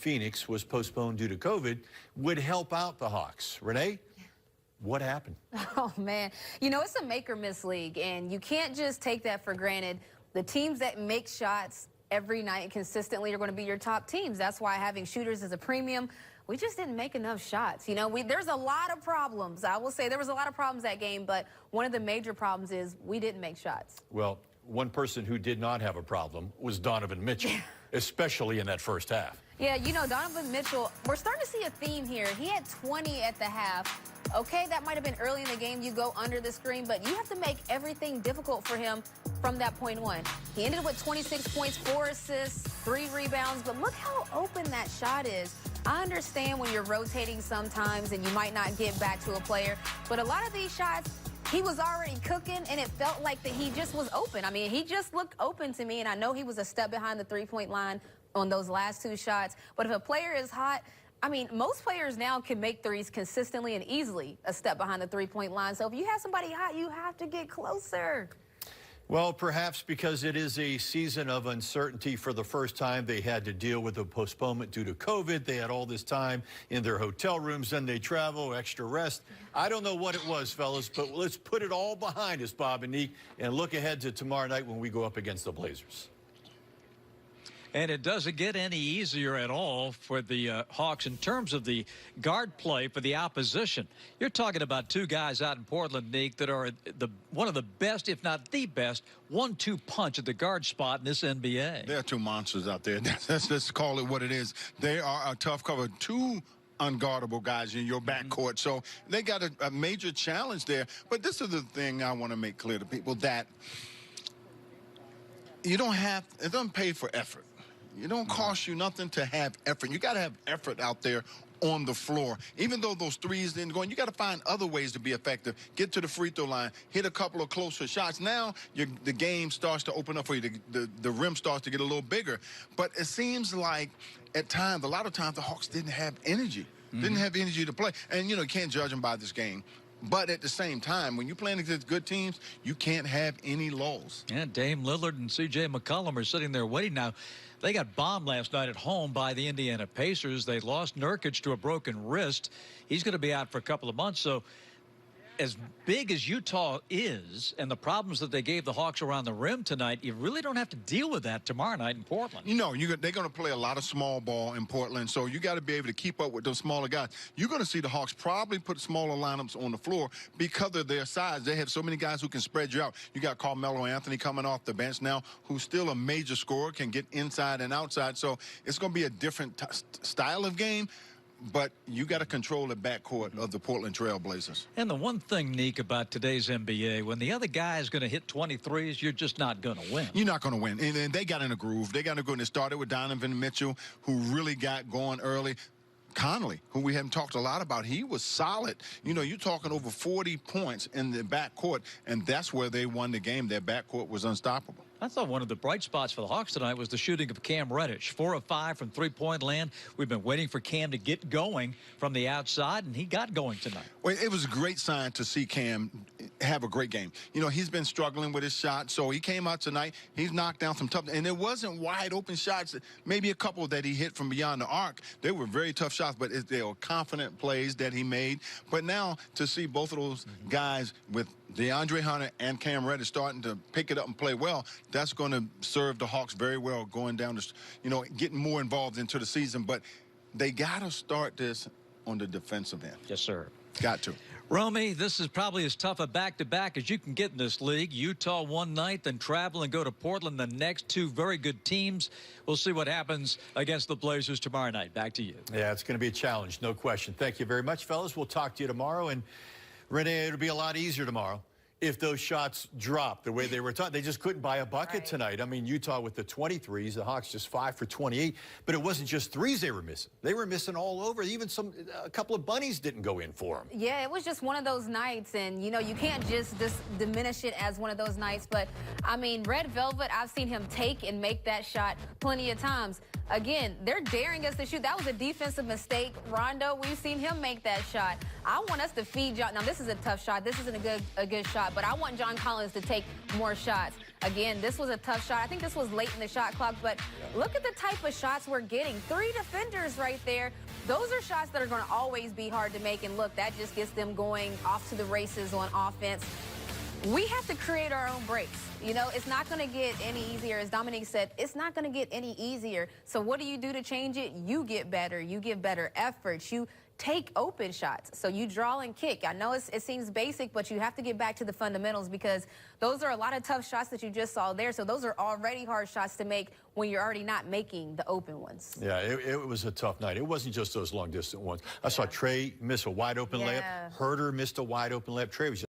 Phoenix was postponed due to COVID, would help out the Hawks. Renee, what happened? Oh, man. You know, it's a make-or-miss league, and you can't just take that for granted. The teams that make shots every night consistently are going to be your top teams. That's why having shooters is a premium. We just didn't make enough shots. You know, there's a lot of problems. I will say there was a lot of problems that game, but one of the major problems is we didn't make shots. Well, one person who did not have a problem was Donovan Mitchell, especially in that first half. Yeah, you know, Donovan Mitchell, we're starting to see a theme here. He had 20 at the half. Okay, that might have been early in the game. You go under the screen, but you have to make everything difficult for him from that point on. He ended with 26 points, 4 assists, 3 rebounds, but look how open that shot is. I understand when you're rotating sometimes and you might not get back to a player, but a lot of these shots, he was already cooking, and it felt like that he just was open. I mean, he just looked open to me, and I know he was a step behind the three-point line on those last 2 shots. But if a player is hot, I mean, most players now can make threes consistently and easily a step behind the three-point line. So if you have somebody hot, you have to get closer. Well, perhaps because it is a season of uncertainty. For the first time, they had to deal with a postponement due to COVID. They had all this time in their hotel rooms, then they travel, extra rest. I don't know what it was, fellas, but let's put it all behind us, Bob and Neek, and look ahead to tomorrow night when we go up against the Blazers. And it doesn't get any easier at all for the Hawks in terms of the guard play for the opposition. You're talking about 2 guys out in Portland, Nick, that are one of the best, if not the best, 1-2 punch at the guard spot in this NBA. There are 2 monsters out there. Let's call it what it is. They are a tough cover. 2 unguardable guys in your backcourt. So they got a major challenge there. But this is the thing I want to make clear to people, that it doesn't pay for effort. It don't cost you nothing to have effort. You got to have effort out there on the floor. Even though those threes didn't go in, you got to find other ways to be effective. Get to the free throw line, hit a couple of closer shots. Now the game starts to open up for you. The rim starts to get a little bigger. But it seems like at times, a lot of times, the Hawks didn't have energy. Didn't have energy to play. And, you know, you can't judge them by this game. But at the same time, when you're playing against good teams, you can't have any lulls. Yeah, Dame Lillard and C.J. McCollum are sitting there waiting now. They got bombed last night at home by the Indiana Pacers. They lost Nurkic to a broken wrist. He's going to be out for a couple of months. So as big as Utah is and the problems that they gave the Hawks around the rim tonight, you really don't have to deal with that tomorrow night in Portland. You know, they're going to play a lot of small ball in Portland, so you got to be able to keep up with those smaller guys. You're going to see the Hawks probably put smaller lineups on the floor because of their size. They have so many guys who can spread you out. You got Carmelo Anthony coming off the bench now, who's still a major scorer, can get inside and outside. So it's going to be a different style of game. But you got to control the backcourt of the Portland Trail Blazers. And the one thing, Neek, about today's NBA, when the other guy is going to hit 23s, you're just not going to win. You're not going to win. And they got in a groove. They got in a groove. And it started with Donovan Mitchell, who really got going early. Conley, who we haven't talked a lot about, he was solid. You know, you're talking over 40 points in the backcourt, and that's where they won the game. Their backcourt was unstoppable. I thought one of the bright spots for the Hawks tonight was the shooting of Cam Reddish. 4 of 5 from three-point land. We've been waiting for Cam to get going from the outside, and he got going tonight. Well, it was a great sign to see Cam have a great game. You know, he's been struggling with his shot, so he came out tonight. He's knocked down some tough, and it wasn't wide open shots. Maybe a couple that he hit from beyond the arc. They were very tough shots, but they were confident plays that he made. But now to see both of those guys with DeAndre Hunter and Cam Reddish starting to pick it up and play well, that's going to serve the Hawks very well going down the, you know, getting more involved into the season. But they got to start this on the defensive end. Yes, sir. Got to. Romy, this is probably as tough a back-to-back as you can get in this league. Utah one night, then travel and go to Portland the next. 2 very good teams. We'll see what happens against the Blazers tomorrow night. Back to you. Yeah, it's going to be a challenge, no question. Thank you very much, fellas. We'll talk to you tomorrow. And Renee, it'll be a lot easier tomorrow if those shots drop the way they were taught. They just couldn't buy a bucket tonight. I mean, Utah with the 23s, the Hawks just 5 for 28. But it wasn't just threes they were missing. They were missing all over. Even a couple of bunnies didn't go in for them. Yeah, it was just one of those nights. And, you know, you can't just diminish it as one of those nights. But, I mean, Red Velvet, I've seen him take and make that shot plenty of times. Again, they're daring us to shoot. That was a defensive mistake. Rondo, we've seen him make that shot. I want us to feed John. Now, this is a tough shot. This isn't a good shot, but I want John Collins to take more shots. Again, this was a tough shot. I think this was late in the shot clock, but look at the type of shots we're getting. 3 defenders right there. Those are shots that are going to always be hard to make, and look, that just gets them going off to the races on offense. We have to create our own breaks. You know, it's not going to get any easier. As Dominique said, it's not going to get any easier. So what do you do to change it? You get better. You give better efforts. You take open shots. So you draw and kick. I know it seems basic, but you have to get back to the fundamentals because those are a lot of tough shots that you just saw there. So those are already hard shots to make when you're already not making the open ones. Yeah, it was a tough night. It wasn't just those long-distance ones. I saw Trae miss a wide-open layup. Herter missed a wide-open layup. Trae was